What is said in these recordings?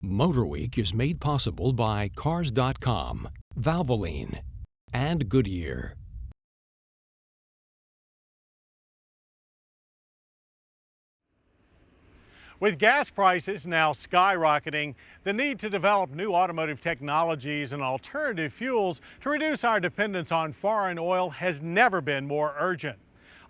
MotorWeek is made possible by Cars.com, Valvoline, and Goodyear. With gas prices now skyrocketing, the need to develop new automotive technologies and alternative fuels to reduce our dependence on foreign oil has never been more urgent.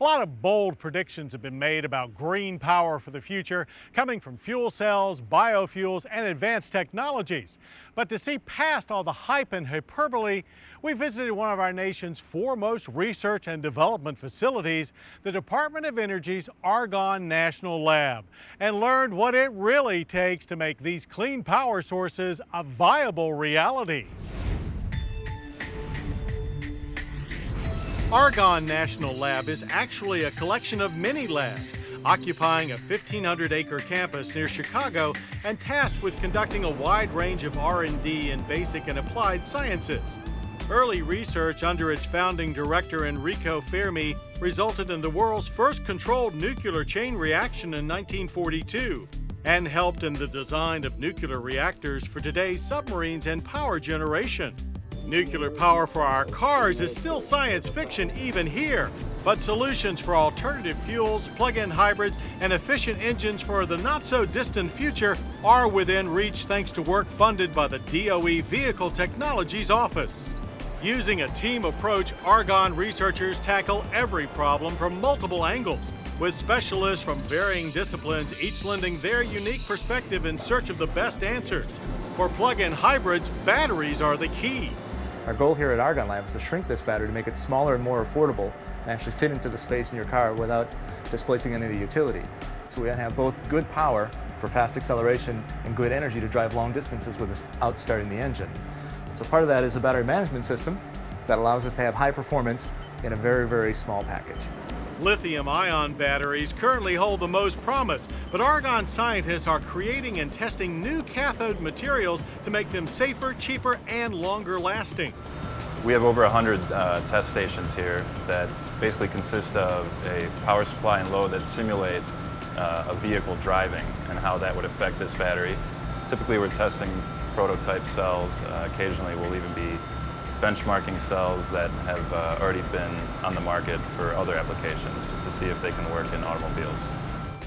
A lot of bold predictions have been made about green power for the future, coming from fuel cells, biofuels, and advanced technologies. But to see past all the hype and hyperbole, we visited one of our nation's foremost research and development facilities, the Department of Energy's Argonne National Lab, and learned what it really takes to make these clean power sources a viable reality. Argonne National Lab is actually a collection of mini labs occupying a 1,500-acre campus near Chicago and tasked with conducting a wide range of R&D in basic and applied sciences. Early research under its founding director Enrico Fermi resulted in the world's first controlled nuclear chain reaction in 1942 and helped in the design of nuclear reactors for today's submarines and power generation. Nuclear power for our cars is still science fiction even here, but solutions for alternative fuels, plug-in hybrids, and efficient engines for the not-so-distant future are within reach thanks to work funded by the DOE Vehicle Technologies Office. Using a team approach, Argonne researchers tackle every problem from multiple angles, with specialists from varying disciplines each lending their unique perspective in search of the best answers. For plug-in hybrids, batteries are the key. Our goal here at Argonne Lab is to shrink this battery to make it smaller and more affordable and actually fit into the space in your car without displacing any of the utility. So we have both good power for fast acceleration and good energy to drive long distances without starting the engine. So part of that is a battery management system that allows us to have high performance in a very, very small package. Lithium-ion batteries currently hold the most promise, but Argonne scientists are creating and testing new cathode materials to make them safer, cheaper, and longer lasting. We have over 100 test stations here that basically consist of a power supply and load that simulate a vehicle driving and how that would affect this battery. Typically we're testing prototype cells. Occasionally we'll even be benchmarking cells that have already been on the market for other applications just to see if they can work in automobiles.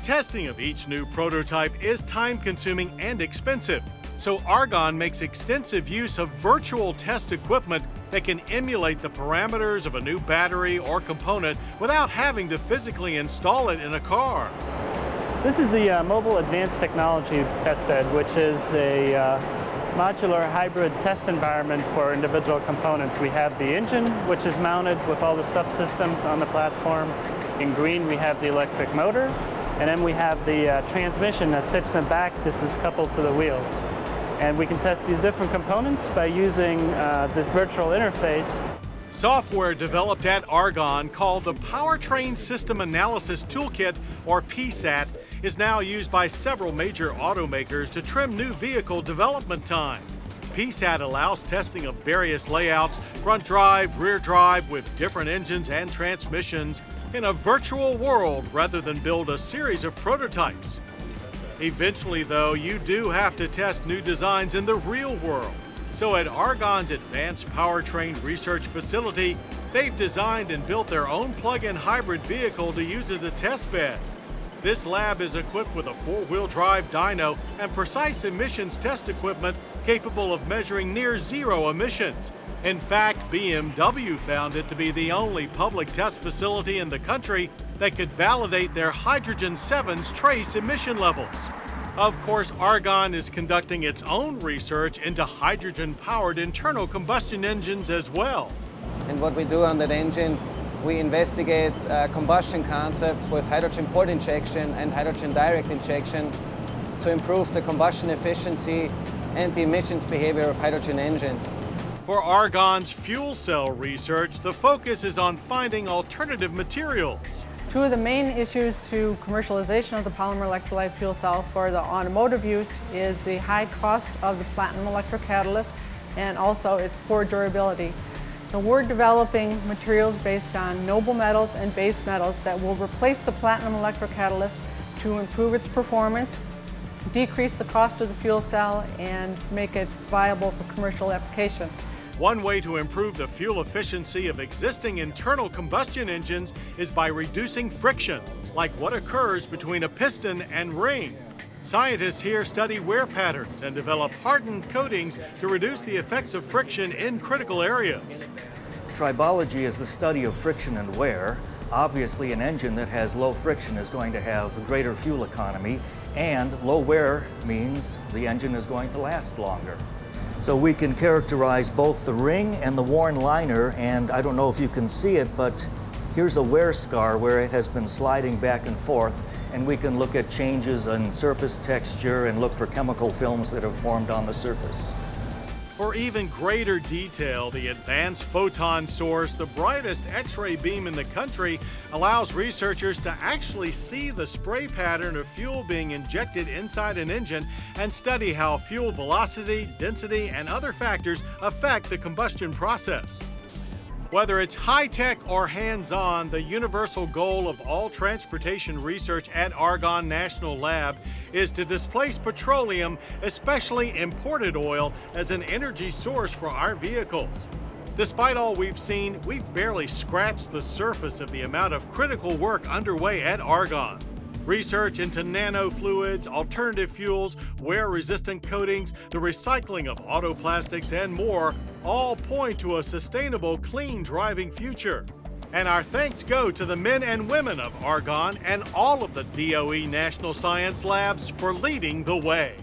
Testing of each new prototype is time-consuming and expensive, so Argonne makes extensive use of virtual test equipment that can emulate the parameters of a new battery or component without having to physically install it in a car. This is the Mobile Advanced Technology Testbed, which is a modular hybrid test environment for individual components. We have the engine, which is mounted with all the subsystems on the platform. In green, we have the electric motor, and then we have the transmission that sits in the back. This is coupled to the wheels. And we can test these different components by using this virtual interface. Software developed at Argonne called the Powertrain System Analysis Toolkit, or PSAT, is now used by several major automakers to trim new vehicle development time. PSAT allows testing of various layouts, front drive, rear drive, with different engines and transmissions in a virtual world rather than build a series of prototypes. Eventually, though, you do have to test new designs in the real world. So at Argonne's Advanced Powertrain Research Facility, they've designed and built their own plug-in hybrid vehicle to use as a test bed. This lab is equipped with a four-wheel drive dyno and precise emissions test equipment capable of measuring near zero emissions. In fact, BMW found it to be the only public test facility in the country that could validate their Hydrogen 7's trace emission levels. Of course, Argonne is conducting its own research into hydrogen-powered internal combustion engines as well. And what we do on that engine, we investigate combustion concepts with hydrogen port injection and hydrogen direct injection to improve the combustion efficiency and the emissions behavior of hydrogen engines. For Argonne's fuel cell research, the focus is on finding alternative materials. Two of the main issues to commercialization of the polymer electrolyte fuel cell for the automotive use is the high cost of the platinum electrocatalyst and also its poor durability. So we're developing materials based on noble metals and base metals that will replace the platinum electrocatalyst to improve its performance decrease the cost of the fuel cell and make it viable for commercial application. One way to improve the fuel efficiency of existing internal combustion engines is by reducing friction, like what occurs between a piston and ring. Scientists here study wear patterns and develop hardened coatings to reduce the effects of friction in critical areas. Tribology is the study of friction and wear. Obviously, an engine that has low friction is going to have a greater fuel economy, and low wear means the engine is going to last longer. So we can characterize both the ring and the worn liner, and I don't know if you can see it, but here's a wear scar where it has been sliding back and forth, and we can look at changes in surface texture and look for chemical films that have formed on the surface. For even greater detail, the Advanced Photon Source, the brightest X-ray beam in the country, allows researchers to actually see the spray pattern of fuel being injected inside an engine and study how fuel velocity, density, and other factors affect the combustion process. Whether it's high-tech or hands-on, the universal goal of all transportation research at Argonne National Lab is to displace petroleum, especially imported oil, as an energy source for our vehicles. Despite all we've seen, we've barely scratched the surface of the amount of critical work underway at Argonne. Research into nanofluids, alternative fuels, wear-resistant coatings, the recycling of auto plastics, and more all point to a sustainable, clean driving future. And our thanks go to the men and women of Argonne and all of the DOE National Science Labs for leading the way.